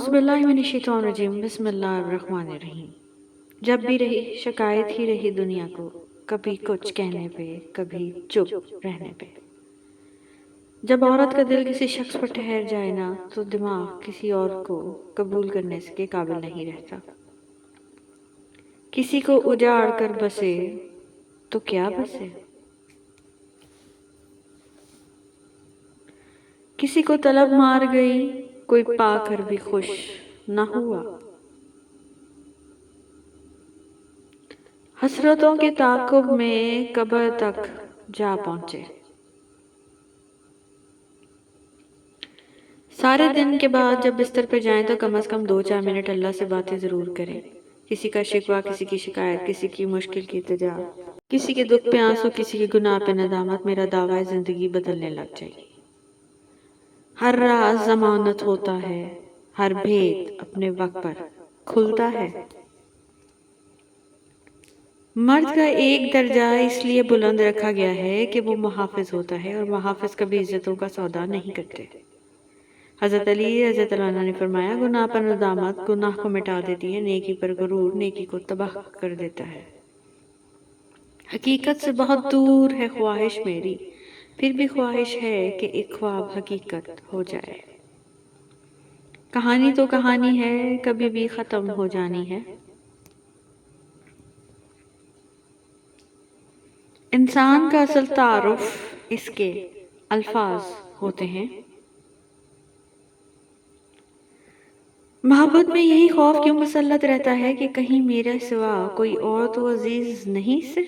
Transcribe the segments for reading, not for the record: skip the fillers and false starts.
اعوذ باللہ من الشیطان الرجیم، بسم اللہ الرحمن الرحیم۔ جب بھی رہی شکایت ہی رہی دنیا کو، کبھی کچھ کہنے پہ کبھی چپ رہنے پہ۔ جب عورت کا دل کسی شخص پر ٹھہر جائے نا تو دماغ کسی اور کو قبول کرنے کے قابل نہیں رہتا۔ کسی کو اجاڑ کر بسے تو کیا بسے، کسی کو طلب مار گئی کوئی پا کر بھی خوش نہ ہوا۔ حسرتوں کے تعاقب میں قبر تک جا پہنچے۔ سارے دن کے بعد جب بستر پہ جائیں تو کم از کم 2-4 منٹ اللہ سے باتیں ضرور کریں۔ کسی کا شکوہ، کسی کی شکایت، کسی کی مشکل کی التجا، کسی کے دکھ پہ آنسو، کسی کے گناہ پہ ندامت۔ میرا دعویٰ ہے زندگی بدلنے لگ جائے گی۔ ہر راز ضمانت ہوتا ہے، ہر بھید اپنے وقت پر کھلتا ہے۔ مرد کا ایک درجہ اس لیے بلند رکھا گیا ہے کہ وہ محافظ ہوتا ہے، اور محافظ کبھی عزتوں کا سودا نہیں کرتے۔ حضرت علی رضی اللہ عنہ نے فرمایا، گناہ پر ندامت گناہ کو مٹا دیتی ہے، نیکی پر غرور نیکی کو تباہ کر دیتا ہے۔ حقیقت سے بہت دور ہے خواہش میری، پھر بھی خواہش ہے کہ ایک خواب حقیقت ہو جائے۔ کہانی تو کہانی ہے، کبھی بھی ختم ہو جانی ہے۔ انسان کا اصل تعارف اس کے الفاظ ہوتے ہیں۔ محبت میں یہی خوف کیوں مسلط رہتا ہے کہ کہیں میرے سوا کوئی اور تو عزیز نہیں سے؟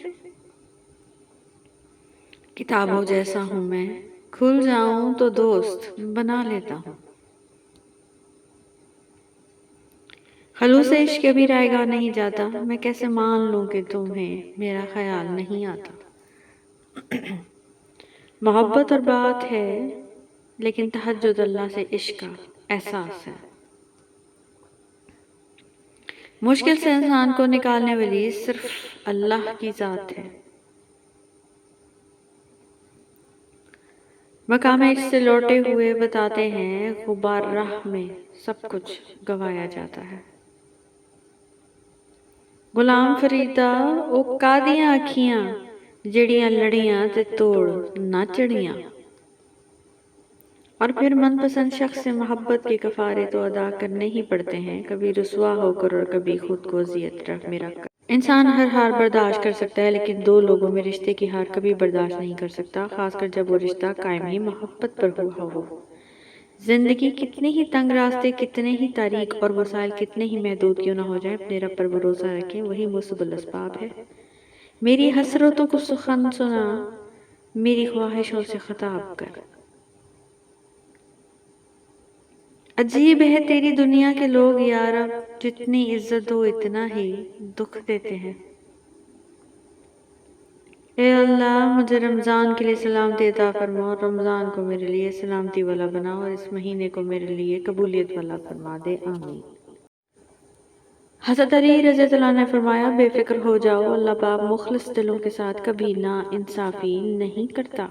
کتابوں جیسا ہوں میں، کھل جاؤں تو دوست بنا لیتا ہوں۔ خلوص عشق کبھی رائے گاہ نہیں جاتا، میں کیسے مان لوں کہ تمہیں میرا خیال نہیں آتا۔ محبت اور بات ہے، لیکن تہجد اللہ سے عشق کا احساس ہے۔ مشکل سے انسان کو نکالنے والی صرف اللہ کی ذات ہے۔ مقام عشق سے لوٹے ہوئے بتاتے ہیں، غبار راہ میں سب کچھ گوایا جاتا ہے۔ غلام فریدا او کادیاں اکھیاں جڑیاں لڑیاں تے توڑ نہ چڑھیاں۔ اور پھر من پسند شخص سے محبت کے کفارے تو ادا کرنے ہی پڑتے ہیں، کبھی رسوا ہو کر اور کبھی خود کو اذیت میں رکھ کر۔ انسان ہر ہار برداشت کر سکتا ہے، لیکن دو لوگوں میں رشتے کی ہار کبھی برداشت نہیں کر سکتا، خاص کر جب وہ رشتہ قائم ہی محبت پر ہوا ہو۔ زندگی کتنے ہی تنگ راستے، کتنے ہی تاریک اور وسائل کتنے ہی محدود کیوں نہ ہو جائیں، اپنے رب پر بھروسہ رکھیں، وہی مسبل الاسباب ہے۔ میری حسرتوں کو سخن سنا، میری خواہشوں سے خطاب کر۔ عجیب ہے تیری دنیا کے لوگ یا رب، جتنی عزت دو اتنا ہی دکھ دیتے ہیں۔ اے اللہ، مجھے رمضان کے لیے سلامتی عطا فرما، اور رمضان کو میرے لیے سلامتی والا بنا، اور اس مہینے کو میرے لیے قبولیت والا فرما دے، آمین۔ حضرت علی رضی اللہ عنہ نے فرمایا، بے فکر ہو جاؤ، اللہ پاک مخلص دلوں کے ساتھ کبھی نا انصافی نہیں کرتا۔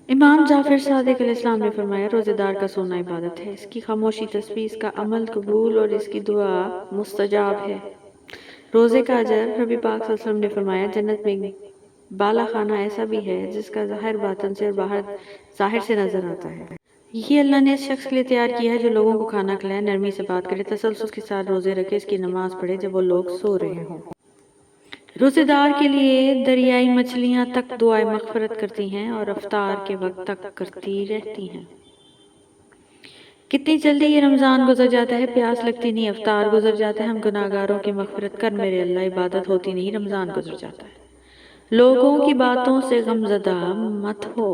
امام جعفر صادق علیہ السلام نے فرمایا، روزے دار کا سونا عبادت ہے، اس کی خاموشی تسبیح، اس کا عمل قبول اور اس کی دعا مستجاب ہے۔ روزے کا اجر، نبی پاک صلی اللہ علیہ وسلم نے فرمایا، جنت میں بالا خانہ ایسا بھی ہے جس کا ظاہر باطن سے اور باہر ظاہر سے نظر آتا ہے۔ یہ اللہ نے اس شخص کے لیے تیار کیا ہے جو لوگوں کو کھانا کھلائے، نرمی سے بات کرے، تسلسل کے ساتھ روزے رکھے، اس کی نماز پڑھے جب وہ لوگ سو رہے ہوں۔ روزے دار کے لیے دریائی مچھلیاں تک دعائے مغفرت کرتی ہیں اور افطار کے وقت تک کرتی رہتی ہیں۔ کتنی جلدی یہ رمضان گزر جاتا ہے، پیاس لگتی نہیں، افطار گزر جاتا ہے، ہم گناہگاروں کی مغفرت کر میرے اللہ، عبادت ہوتی نہیں، رمضان گزر جاتا ہے۔ لوگوں کی باتوں سے غمزدہ مت ہو۔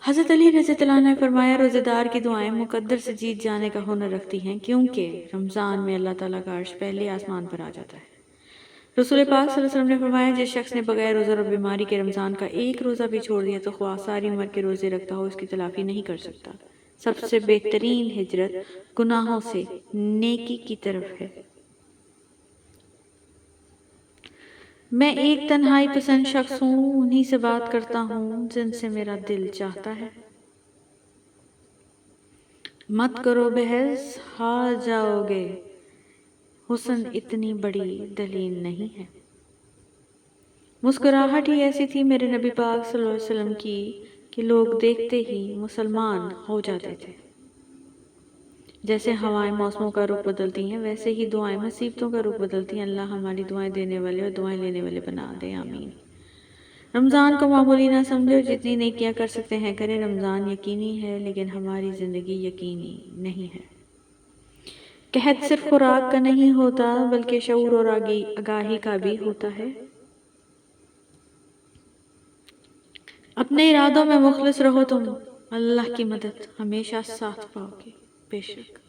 حضرت علی رضی اللہ عنہ نے فرمایا، روزے دار کی دعائیں مقدر سے جیت جانے کا ہنر رکھتی ہیں، کیونکہ رمضان میں اللہ تعالیٰ کا عرش پہلے آسمان پر آ جاتا ہے۔ رسول پاک صلی اللہ علیہ وسلم نے فرمایا، جس شخص نے بغیر عذر اور بیماری کے رمضان کا ایک روزہ بھی چھوڑ دیا تو خواہ ساری عمر کے روزے رکھتا ہو، اس کی تلافی نہیں کر سکتا۔ سب سے بہترین ہجرت گناہوں سے نیکی کی طرف ہے۔ میں ایک تنہائی پسند شخص ہوں، انہی سے بات کرتا ہوں جن سے میرا دل چاہتا ہے۔ مت کرو بحث ہار جاؤ گے، حسن اتنی بڑی دلیل نہیں ہے۔ مسکراہٹ ہی ایسی تھی میرے نبی پاک صلی اللہ علیہ وسلم کی کہ لوگ دیکھتے ہی مسلمان ہو جاتے تھے۔ جیسے ہوائیں موسموں کا رخ بدلتی ہیں، ویسے ہی دعائیں مصیبتوں کا رخ بدلتی ہیں۔ اللہ ہماری دعائیں دینے والے اور دعائیں لینے والے بنا دے، آمین۔ رمضان کو معمولی نہ سمجھو، جتنی نیکیاں کر سکتے ہیں کریں۔ رمضان یقینی ہے لیکن ہماری زندگی یقینی نہیں ہے۔ قحط صرف خوراک کا نہیں ہوتا بلکہ شعور اور آگاہی کا بھی ہوتا ہے۔ اپنے ارادوں میں مخلص رہو، تم اللہ کی مدد ہمیشہ ساتھ پاؤ گے۔ بے شک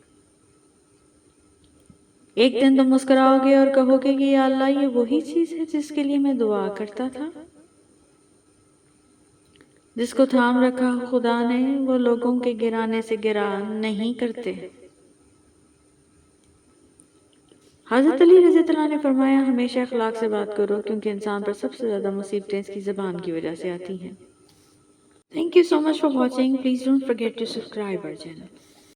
ایک دن تم مسکراؤ گے اور کہو گے کہ یا اللہ یہ وہی چیز ہے جس کے لیے میں دعا کرتا تھا۔ جس کو تھام رکھا خدا نے وہ لوگوں کے گرانے سے گرا نہیں کرتے۔ حضرت علی رضی اللہ عنہ نے فرمایا ہمیشہ اخلاق سے بات کرو کیونکہ انسان پر سب سے زیادہ مصیبتیں اس کی زبان کی وجہ سے آتی ہیں۔ Thank you so much for watching. Please don't forget to subscribe our channel.